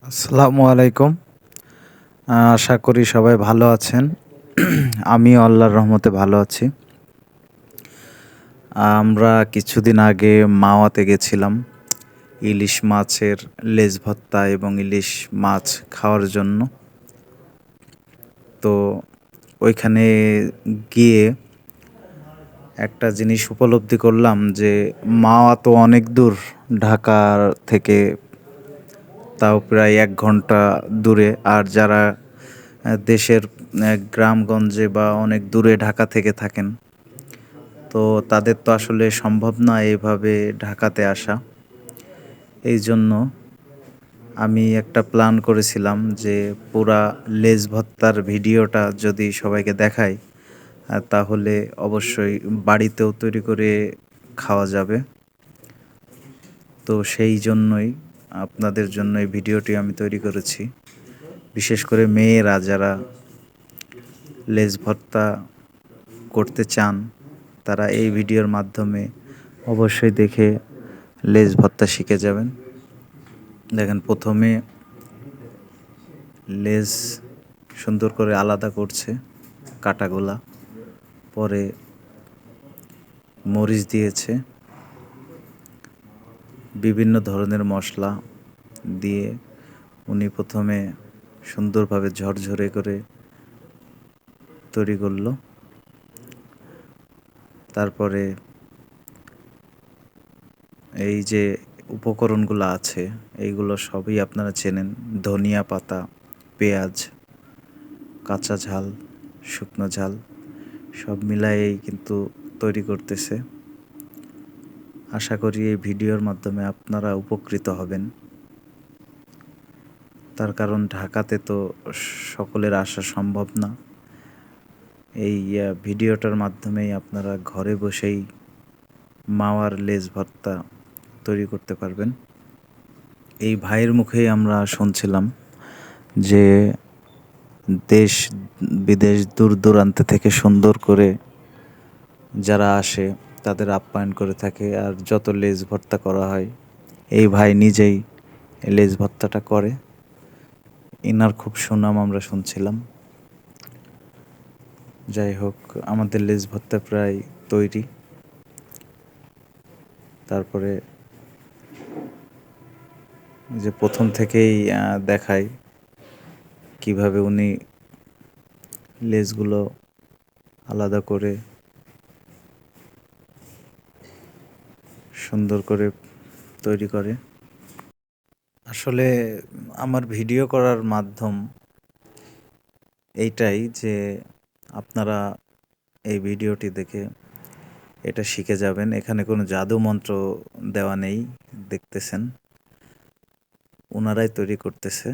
আসসালামু আলাইকুম। আশা করি সবাই ভালো আছেন। আমিও আল্লাহর রহমতে ভালো আছি। আমরা কিছুদিন আগে মাওয়াতে গেছিলাম ইলিশ মাছের লেজ ভর্তা এবং ইলিশ মাছ খাওয়ার জন্য। তো ওইখানে গিয়ে একটা জিনিস উপলব্ধি করলাম যে মাওয়া তো অনেক দূর ঢাকার থেকে, তাও প্রায় ১ ঘন্টা দূরে। আর যারা দেশের গ্রামগঞ্জে বা অনেক দূরে ঢাকা থেকে থাকেন, তো তাদের তো আসলে সম্ভব না এভাবে ঢাকাতে আসা। এই জন্য আমি একটা প্ল্যান করেছিলাম যে পুরা লেজ ভর্তার ভিডিওটা যদি সবাইকে দেখাই, তাহলে অবশ্যই বাড়িতেও তৈরি করে খাওয়া যাবে। তো সেই জন্যই আপনাদের জন্য এই ভিডিওটি আমি তৈরি করেছি। বিশেষ করে মেয়েরা যারা লেজ ভর্তা করতে চান, তারা এই ভিডিওর মাধ্যমে অবশ্যই দেখে লেজ ভর্তা শিখে যাবেন। দেখেন, প্রথমে লেজ সুন্দর করে আলাদা করছে কাটাগুলা, পরে মরিচ দিয়েছে, বিভিন্ন ধরনের মশলা দিয়ে উনি প্রথমে সুন্দরভাবে ঝরঝরে করে তৈরি করলো। তারপরে এই যে উপকরণগুলো আছে, এইগুলো সবই আপনারা চেনেন: ধনিয়া পাতা, পেঁয়াজ, কাঁচা ঝাল, শুকনো ঝাল, সব মিলায়েই কিন্তু তৈরি করতেছে। আশা করি এই ভিডিওর মাধ্যমে আপনারা উপকৃত হবেন। তার কারণ ঢাকাতে তো সকলের আসা সম্ভব না। এই ভিডিওটার মাধ্যমেই আপনারা ঘরে বসেই মাওয়ার লেজ ভর্তা তৈরি করতে পারবেন। এই ভাইয়ের মুখেই আমরা শুনছিলাম যে দেশ বিদেশ দূর দূরান্ত থেকে সুন্দর করে যারা আসে তাদের আপ্যায়ন করে থাকে, আর যত লেজ ভর্তা করা হয়, এই ভাই নিজেই লেজ ভর্তাটা করে। ইনার খুব সুনাম আমরা শুনছিলাম। যাই হোক, আমাদের লেজ ভর্তা প্রায় তৈরি। তারপরে যে প্রথম থেকেই দেখায় কিভাবে উনি লেজগুলো আলাদা করে সুন্দর করে তৈরি করে। আসলে আমার ভিডিও করার মাধ্যম এইটাই যে আপনারা এই ভিডিওটি দেখে এটা শিখে যাবেন। এখানে কোনো জাদু মন্ত্র দেওয়া নেই, দেখতেছেন ওনারাই তৈরি করতেছে।